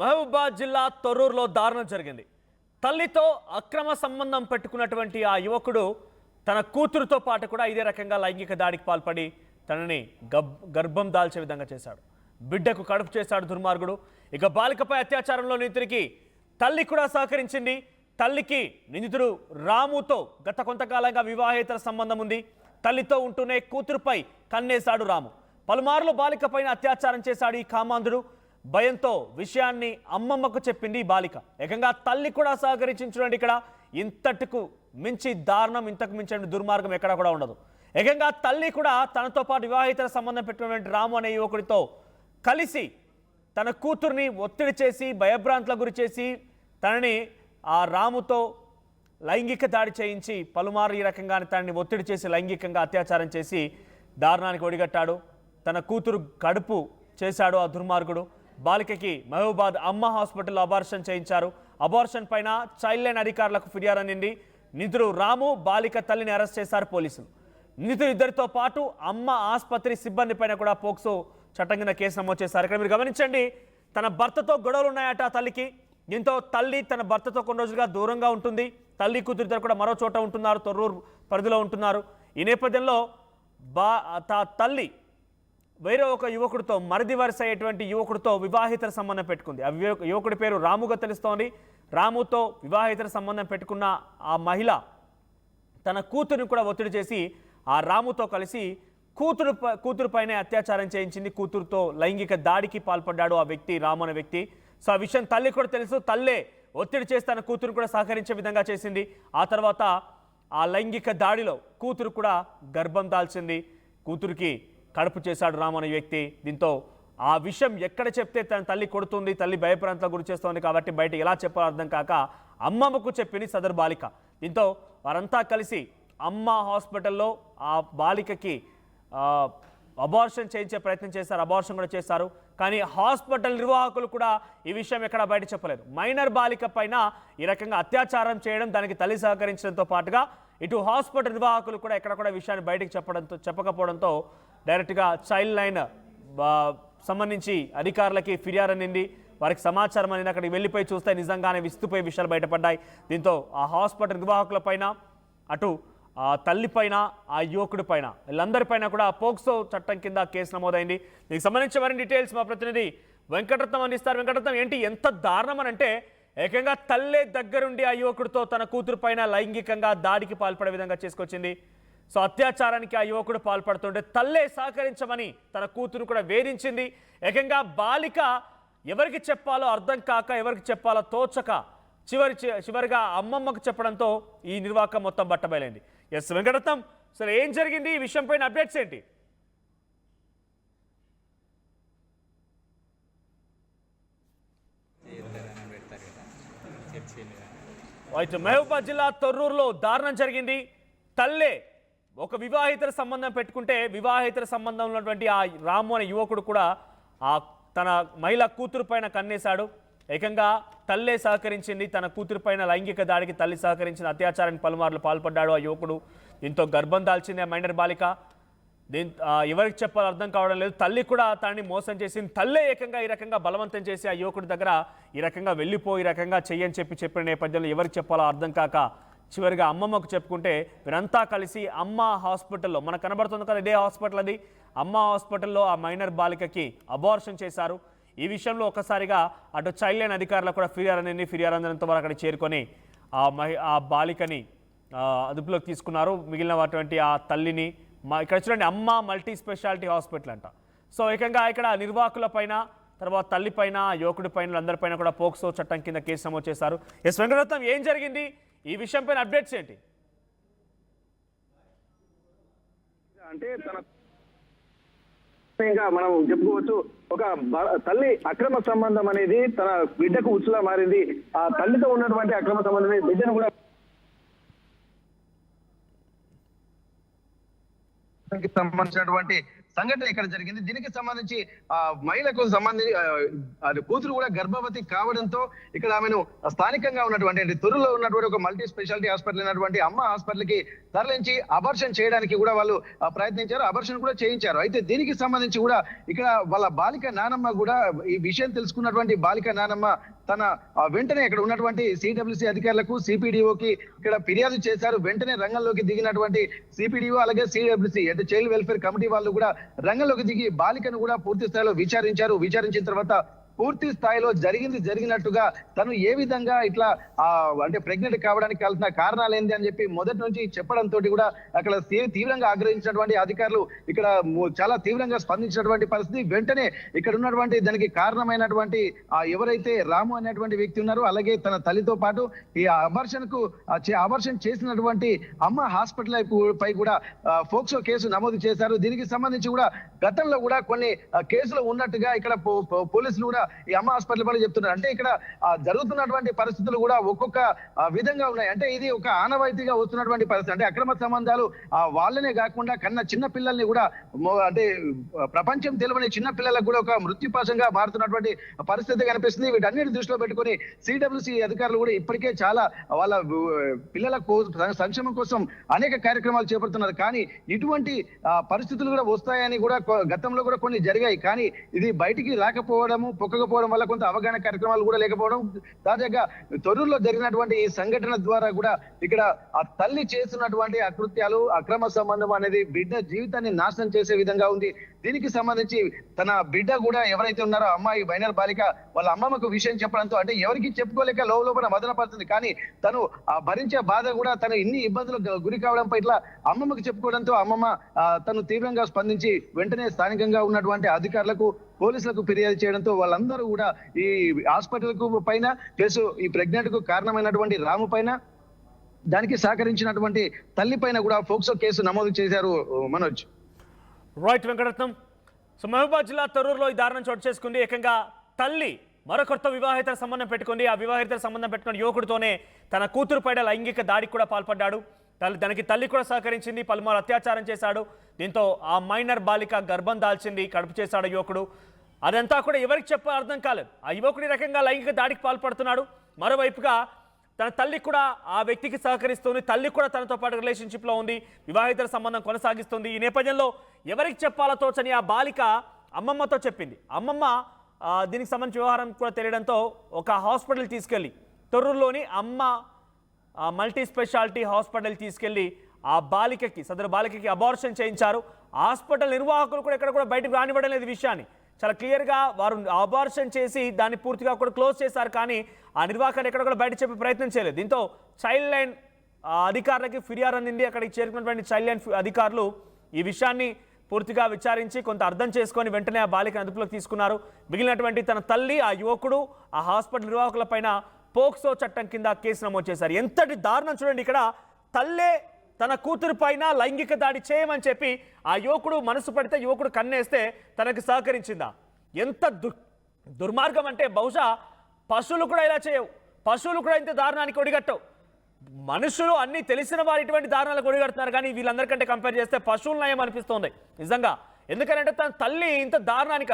మహబూబాబాద్ జిల్లా తొర్రూరులో దారుణం జరిగింది. తల్లితో అక్రమ సంబంధం పెట్టుకున్నటువంటి ఆ యువకుడు తన కూతురుతో పాటు కూడా ఇదే రకంగా లైంగిక దాడికి పాల్పడి తనని గర్భం దాల్చే విధంగా చేశాడు. బిడ్డకు కడుపు చేశాడు దుర్మార్గుడు. ఇక బాలికపై అత్యాచారంలో నిందితుడికి తల్లి కూడా సహకరించింది. తల్లికి నిందితుడు రాముతో గత కొంతకాలంగా వివాహేతర సంబంధం ఉంది. తల్లితో ఉంటూనే కూతురుపై కన్నేశాడు రాము. పలుమార్లు బాలికపైన అత్యాచారం చేశాడు ఈ కామాంధుడు. భయంతో విషయాన్ని అమ్మమ్మకు చెప్పింది ఈ బాలిక. ఏకంగా తల్లి కూడా సహకరించింది. చూడండి, ఇక్కడ ఇంతటికు మించి దారుణం, ఇంతకు మించిన దుర్మార్గం ఎక్కడా కూడా ఉండదు. ఏకంగా తల్లి కూడా తనతో పాటు వివాహితర సంబంధం పెట్టినటువంటి రాము అనే యువకుడితో కలిసి తన కూతుర్ని ఒత్తిడి చేసి భయభ్రాంతులకు గురి చేసి తనని ఆ రాముతో లైంగిక దాడి చేయించి పలుమార్లు ఈ రకంగానే తనని ఒత్తిడి చేసి లైంగికంగా అత్యాచారం చేసి దారుణానికి ఒడిగట్టాడు. తన కూతురు కడుపు చేశాడు ఆ దుర్మార్గుడు. బాలికకి మహబూబాబాద్ అమ్మ హాస్పిటల్లో అబార్షన్ చేయించారు. అబార్షన్ పైన చైల్డ్ లైన్ అధికారులకు ఫిర్యాదు అందింది. నిందితుడు రాము, బాలిక తల్లిని అరెస్ట్ చేశారు పోలీసులు. నిందితుడు ఇద్దరితో పాటు అమ్మ ఆసుపత్రి సిబ్బంది పైన కూడా పోక్సో చట్టం కింద కేసు నమోదు చేశారు. ఇక్కడ మీరు గమనించండి, తన భర్తతో గొడవలు ఉన్నాయట తల్లికి. దీంతో తల్లి తన భర్తతో కొన్ని రోజులుగా దూరంగా ఉంటుంది. తల్లి కూతురు ఇద్దరు కూడా మరో చోట ఉంటున్నారు, తొర్రూరు పరిధిలో ఉంటున్నారు. ఈ నేపథ్యంలో తల్లి వేరే ఒక యువకుడితో, మరిది వరుస అయ్యేటువంటి యువకుడితో వివాహితర సంబంధం పెట్టుకుంది. ఆ యువకుడి పేరు రాముగా తెలుస్తోంది. రాముతో వివాహితర సంబంధం పెట్టుకున్న ఆ మహిళ తన కూతురుని కూడా ఒత్తిడి చేసి ఆ రాముతో కలిసి కూతురు పైన అత్యాచారం చేయించింది. కూతురుతో లైంగిక దాడికి పాల్పడ్డాడు ఆ వ్యక్తి, రాము అనే వ్యక్తి. సో ఆ విషయం తల్లి కూడా తెలుసు. తల్లే ఒత్తిడి చేసి తన కూతురు కూడా సహకరించే విధంగా చేసింది. ఆ తర్వాత ఆ లైంగిక దాడిలో కూతురు కూడా గర్భం దాల్చింది. కూతురికి కడుపు చేశాడు రాము అనే వ్యక్తి. దీంతో ఆ విషయం ఎక్కడ చెప్తే తన తల్లి కొడుతుంది, తల్లి భయప్రాంతాలకు గురి చేస్తోంది కాబట్టి బయట ఎలా చెప్పాలో అర్థం కాక అమ్మమ్మకు చెప్పింది సదరు బాలిక. దీంతో వారంతా కలిసి అమ్మ హాస్పిటల్లో ఆ బాలికకి అబార్షన్ చేయించే ప్రయత్నం చేశారు. అబార్షన్ కూడా చేశారు. కానీ హాస్పిటల్ నిర్వాహకులు కూడా ఈ విషయం ఎక్కడ బయట చెప్పలేదు. మైనర్ బాలిక పైన ఈ రకంగా అత్యాచారం చేయడం, దానికి తల్లి సహకరించడంతో పాటుగా ఇటు హాస్పిటల్ నిర్వాహకులు కూడా ఎక్కడ కూడా విషయాన్ని బయటకు చెప్పకపోవడంతో డైరెక్ట్గా చైల్డ్ లైన్ సంబంధించి అధికారులకి ఫిర్యాదు అందింది. వారికి సమాచారం అనేది అక్కడికి వెళ్ళిపోయి చూస్తే నిజంగానే విస్తుపోయే విషయాలు బయటపడ్డాయి. దీంతో ఆ హాస్పిటల్ నిర్వాహకుల పైన, అటు ఆ తల్లి పైన, ఆ యువకుడి పైన, వీళ్ళందరిపైన కూడా పోక్సో చట్టం కింద కేసు నమోదైంది. దీనికి సంబంధించి మరిన్ని డీటెయిల్స్ మా ప్రతినిధి వెంకటరత్నం అందిస్తారు. వెంకటరత్నం, ఏంటి ఎంత దారుణం అని అంటే ఏకంగా తల్లే దగ్గరుండి ఆ యువకుడితో తన కూతురు పైన లైంగికంగా దాడికి పాల్పడే విధంగా చేసుకొచ్చింది. సో అత్యాచారానికి ఆ యువకుడు పాల్పడుతుంటే తల్లే సహకరించమని తన కూతురు కూడా వేధించింది. ఏకంగా బాలిక ఎవరికి చెప్పాలో అర్థం కాక, ఎవరికి చెప్పాలో తోచక చివరిగా అమ్మమ్మకు చెప్పడంతో ఈ నిర్వాహకం మొత్తం బట్టబయలైంది. ఎస్ వెంకటరత్నం, సరే ఏం జరిగింది, ఈ విషయం పైన అప్డేట్స్ ఏంటి? మహబూబాబాద్ జిల్లా తొర్రూరులో దారుణం జరిగింది. తల్లే ఒక వివాహితర సంబంధం పెట్టుకుంటే వివాహితర సంబంధం ఉన్నటువంటి ఆ రాము అనే యువకుడు కూడా తన మహిళా కూతురు పైన కన్నేశాడు. ఏకంగా తల్లే సహకరించింది. తన కూతురు పైన లైంగిక దాడికి తల్లి సహకరించిన అత్యాచారానికి పలుమార్లు పాల్పడ్డాడు ఆ యువకుడు. దీంతో గర్భం దాల్చింది ఆ మైనర్ బాలిక. ఎవరికి చెప్పాలో అర్థం కావడం లేదు. తల్లి కూడా తనని మోసం చేసింది. తల్లే ఏకంగా ఈ రకంగా బలవంతం చేసి ఆ యువకుడి దగ్గర ఈ రకంగా వెళ్ళిపోయి ఈ రకంగా చెయ్యని చెప్పిన నేపథ్యంలో ఎవరికి చెప్పాలో అర్థం కాక చివరిగా అమ్మమ్మకు చెప్పుకుంటే వీరంతా కలిసి అమ్మ హాస్పిటల్లో, మనకు కనబడుతుంది కదా ఇదే హాస్పిటల్, అది అమ్మ హాస్పిటల్లో ఆ మైనర్ బాలికకి అబార్షన్ చేశారు. ఈ విషయంలో ఒక్కసారిగా అటు చైల్డ్ లైన్ అధికారులకు కూడా ఫిర్యాదు అందడంతో వారు అక్కడ చేరుకొని ఆ బాలికని అదుపులోకి తీసుకున్నారు. మిగిలిన అటువంటి ఆ తల్లిని ఇక్కడ చూడండి, అమ్మ మల్టీ స్పెషాలిటీ హాస్పిటల్ అంట. సో ఏకంగా ఇక్కడ నిర్వాహకుల పైన, తర్వాత తల్లి పైన, యువకుడి పైన, అందరిపైన కూడా పోక్సో చట్టం కింద కేసు నమోదు చేశారు. ఎస్ వెంకటరత్నం, ఏం జరిగింది, ఈ విషయం పైన అప్డేట్స్ ఏంటి? అంటే ఇంకా మనం చెప్పుకోవచ్చు, ఒక తల్లి అక్రమ సంబంధం అనేది తన బిడ్డకు ఉచ్చులా మారింది. ఆ తల్లితో ఉన్నటువంటి అక్రమ సంబంధం బిడ్డను కూడా సంబంధించినటువంటి సంఘటన ఇక్కడ జరిగింది. దీనికి సంబంధించి మహిళకు సంబంధించి కూతురు కూడా గర్భవతి కావడంతో ఇక్కడ ఆమెను స్థానికంగా ఉన్నటువంటి తొర్రూరులో ఉన్నటువంటి ఒక మల్టీ స్పెషాలిటీ హాస్పిటల్ అయినటువంటి అమ్మ హాస్పిటల్ కి తరలించి అబార్షన్ చేయడానికి కూడా వాళ్ళు ప్రయత్నించారు, అబార్షన్ కూడా చేయించారు. అయితే దీనికి సంబంధించి కూడా ఇక్కడ వాళ్ళ బాలిక నానమ్మ కూడా ఈ విషయం తెలుసుకున్నటువంటి బాలిక నానమ్మ తన వెంటనే ఇక్కడ ఉన్నటువంటి సిడబ్ల్యూసి అధికారులకు సిపిడిఓకి ఇక్కడ ఫిర్యాదు చేశారు. వెంటనే రంగంలోకి దిగినటువంటి సిపిడిఓ అలాగే సిడబ్ల్యూసి అంటే చైల్డ్ వెల్ఫేర్ కమిటీ వాళ్ళు కూడా రంగంలోకి దిగి బాలికను కూడా పూర్తి స్థాయిలో విచారించారు. విచారించిన తర్వాత పూర్తి స్థాయిలో జరిగినట్టుగా తను ఏ విధంగా ఇట్లా అంటే ప్రెగ్నెంట్ కావడానికి కలిసిన కారణాలు ఏంటి అని చెప్పి మొదటి నుంచి చెప్పడంతో కూడా అక్కడ తీవ్రంగా ఆగ్రహించినటువంటి అధికారులు ఇక్కడ చాలా తీవ్రంగా స్పందించినటువంటి పరిస్థితి. వెంటనే ఇక్కడ ఉన్నటువంటి దానికి కారణమైనటువంటి ఎవరైతే రాము అనేటువంటి వ్యక్తి ఉన్నారో అలాగే తన తల్లితో పాటు ఈ అబార్షన్ చేసినటువంటి అమ్మ హాస్పిటల్ పై కూడా ఫోక్సో కేసు నమోదు చేశారు. దీనికి సంబంధించి కూడా గతంలో కూడా కొన్ని కేసులు ఉన్నట్టుగా ఇక్కడ పోలీసులు కూడా ఈ అమ్మ హాస్పిటల్ పడి చెప్తున్నారు. అంటే ఇక్కడ జరుగుతున్నటువంటి పరిస్థితులు కూడా ఒక్కొక్క విధంగా ఉన్నాయి. అంటే ఇది ఒక ఆనవాయితీగా వస్తున్నటువంటి పరిస్థితి. అంటే అక్రమ సంబంధాలు వాళ్ళనే కాకుండా కన్నా చిన్న పిల్లల్ని కూడా అంటే ప్రపంచం తెలియని చిన్న పిల్లలకు కూడా ఒక మృత్యుపాశంగా మారుతున్నటువంటి పరిస్థితి కనిపిస్తుంది. వీటన్నిటి దృష్టిలో పెట్టుకుని సిడబ్ల్యూసి అధికారులు కూడా ఇప్పటికే చాలా వాళ్ళ పిల్లల సంక్షేమం కోసం అనేక కార్యక్రమాలు చేపడుతున్నారు. కానీ ఇటువంటి పరిస్థితులు కూడా వస్తాయని కూడా గతంలో కూడా కొన్ని జరిగాయి. కానీ ఇది బయటికి రాకపోవడము పొక్కకపోవడం వల్ల కొంత అవగాహన కార్యక్రమాలు కూడా లేకపోవడం, తాజాగా తొర్రూరులో జరిగినటువంటి ఈ సంఘటన ద్వారా కూడా ఇక్కడ ఆ తల్లి చేస్తున్నటువంటి అకృత్యాలు అక్రమ సంబంధం అనేది బిడ్డ జీవితాన్ని నాశనం చేసే విధంగా ఉంది. దీనికి సంబంధించి తన బిడ్డ కూడా ఎవరైతే ఉన్నారో అమ్మాయి మైనర్ బాలిక వాళ్ళ అమ్మమ్మకు విషయం చెప్పడంతో అంటే ఎవరికి చెప్పుకోలేక లోపల మదన పడుతుంది. కానీ తను భరించే బాధ కూడా తను ఇన్ని ఇబ్బందులకు గురి కావడంపై ఇట్లా అమ్మమ్మకు చెప్పుకోవడంతో అమ్మమ్మ తను తీవ్రంగా స్పందించి వెంటనే స్థానికంగా ఉన్నటువంటి అధికారులకు పోలీసులకు ఫిర్యాదు చేయడంతో వాళ్ళందరూ కూడా ఈ హాస్పిటల్ కు పైన ప్లస్ ఈ ప్రెగ్నెంట్ కు కారణమైనటువంటి రాము పైన దానికి సహకరించినటువంటి తల్లి పైన కూడా ఫోక్సో కేసు నమోదు చేశారు. మనోజ్. రైట్ వెంకటరత్నం. సో మహబూబాద్ జిల్లా తొర్రూరులో ఈ దారుణం చోటు చేసుకుంది. ఏకంగా తల్లి మరొకరితో వివాహిత సంబంధం పెట్టుకుంది. ఆ వివాహిత సంబంధం పెట్టుకున్న యువకుడితోనే తన కూతురు పైన లైంగిక దాడికి కూడా పాల్పడ్డాడు. దానికి తల్లి కూడా సహకరించింది, పలుమారు అత్యాచారం చేశాడు. దీంతో ఆ మైనర్ బాలిక గర్భం దాల్చింది, కడుపు చేశాడు యువకుడు. అదంతా కూడా ఎవరికి చెప్పాలో అర్థం కాలేదు. ఆ యువకుడి రకంగా లైంగిక దాడికి పాల్పడుతున్నాడు. మరోవైపుగా తన తల్లి కూడా ఆ వ్యక్తికి సహకరిస్తుంది, తల్లి కూడా తనతో పాటు రిలేషన్షిప్లో ఉంది, వివాహిత సంబంధం కొనసాగిస్తుంది. ఈ నేపథ్యంలో ఎవరికి చెప్పాలో తోచని ఆ బాలిక అమ్మమ్మతో చెప్పింది. అమ్మమ్మ దీనికి సంబంధించి వ్యవహారం కూడా తెలియడంతో ఒక హాస్పిటల్ తీసుకెళ్ళి తొర్రూరులోని అమ్మ మల్టీ స్పెషాలిటీ హాస్పిటల్ తీసుకెళ్లి ఆ బాలికకి సదరు బాలికకి అబార్షన్ చేయించారు. హాస్పిటల్ నిర్వాహకులు కూడా ఎక్కడ కూడా బయటకు రానివ్వడం లేదు విషయాన్ని. చాలా క్లియర్గా వారు అబార్షన్ చేసి దాన్ని పూర్తిగా కూడా క్లోజ్ చేశారు. కానీ ఆ నిర్వాహకులు ఎక్కడ కూడా బయట చెప్పే ప్రయత్నం చేయలేదు. దీంతో చైల్డ్ లైన్ అధికారులకి ఫిర్యాదు అందింది. అక్కడికి చేరుకున్నటువంటి చైల్డ్ లైన్ అధికారులు ఈ విషయాన్ని పూర్తిగా విచారించి కొంత అర్థం చేసుకొని వెంటనే ఆ బాలికను అదుపులోకి తీసుకున్నారు. మిగిలినటువంటి తన తల్లి, ఆ యువకుడు, ఆ హాస్పిటల్ నిర్వాహకుల పైన పోక్సో చట్టం కింద కేసు నమోదు చేశారు. ఎంతటి దారుణం చూడండి. ఇక్కడ తల్లే తన కూతురు పైన లైంగిక దాడి చేయమని చెప్పి ఆ యువకుడు మనసు పడితే యువకుడు కన్నేస్తే తనకు సహకరించిందా? ఎంత దుర్మార్గం అంటే బహుశా పశువులు కూడా ఇలా చేయవు, పశువులు కూడా ఇంత దారుణానికి ఒడిగట్టవు. మనుషులు అన్ని తెలిసిన వారు ఇటువంటి దారుణాలకు ఒడిగడుతున్నారు. కానీ వీళ్ళందరికంటే కంపేర్ చేస్తే పశువులు నయం అనిపిస్తుంది నిజంగా. ఎందుకంటే తన తల్లి ఇంత దారుణానిక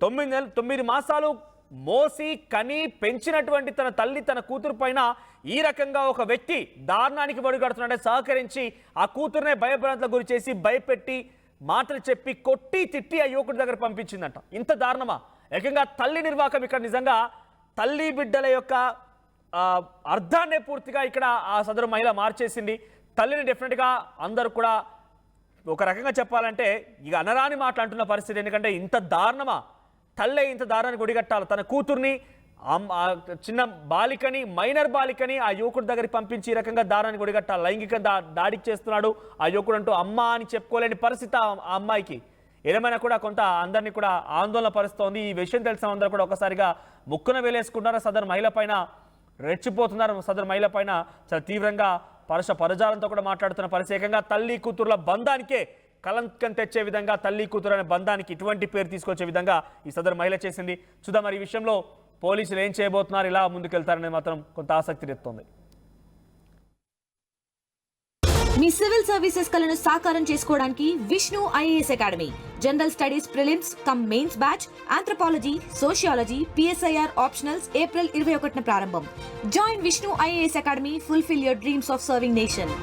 9 మాసాలు మోసి కని పెంచినటువంటి తన తల్లి తన కూతురు పైన ఈ రకంగా ఒక వ్యక్తి దారుణానికి ఒడిగడుతున్నాడే సహకరించి ఆ కూతురునే భయభ్రాంతులకు గురి చేసి భయపెట్టి మాటలు చెప్పి కొట్టి తిట్టి ఆ యువకుడి దగ్గర పంపించిందంట. ఇంత దారుణమా? ఏకంగా తల్లి నిర్వాహకం ఇక్కడ నిజంగా తల్లి బిడ్డల యొక్క అర్థాన్నే పూర్తిగా ఇక్కడ ఆ సదరు మహిళ మార్చేసింది. తల్లిని డెఫినెట్గా అందరూ కూడా ఒక రకంగా చెప్పాలంటే ఇక అనరాని మాటలు అంటున్న పరిస్థితి. ఎందుకంటే ఇంత దారుణమా? తల్లే ఇంత దారుణానికి ఒడిగట్టాలి. తన కూతుర్ని చిన్న బాలికని మైనర్ బాలికని ఆ యువకుడి దగ్గరికి పంపించి ఈ రకంగా దారుణానికి ఒడిగట్టాలి. లైంగిక దాడికి చేస్తున్నాడు ఆ యువకుడు అంటూ అమ్మ అని చెప్పుకోలేని పరిస్థితి ఆ అమ్మాయికి. ఏదేమైనా కూడా కొంత అందరినీ కూడా ఆందోళన పరుస్తోంది. ఈ విషయం తెలిసిన అందరూ కూడా ఒకసారిగా ముక్కున వేలేసుకుంటున్నారు. సదరు మహిళ పైన రెచ్చిపోతున్నారు. సదరు మహిళ పైన చాలా తీవ్రంగా పరజాలంతో కూడా మాట్లాడుతున్న పరిస్థితి. ఏకంగా తల్లి కూతుర్ల బంధానికే కలంకం తెచ్చే విధంగా తల్లి కూతురు అనే బంధానికి ఇటువంటి పేరు తీసుకొచ్చే విధంగా ఈ సదరు మహిళ చేసింది. చూద్దాం మరి ఈ విషయంలో పోలీసులు ఏం చేయబోతున్నారు, ఇలా ముందుకెళ్తారనేది మాత్రం కొంత ఆసక్తి రేపుతోంది. మీ సివిల్ సర్వీసెస్ కలను సాకారం చేసుకోవడానికి Vishnu IAS academy general studies prelims cum mains batch, anthropology, sociology, PSIR optionals April 21న ప్రారంభం. Join Vishnu IAS academy, fulfil your dreams of serving nation.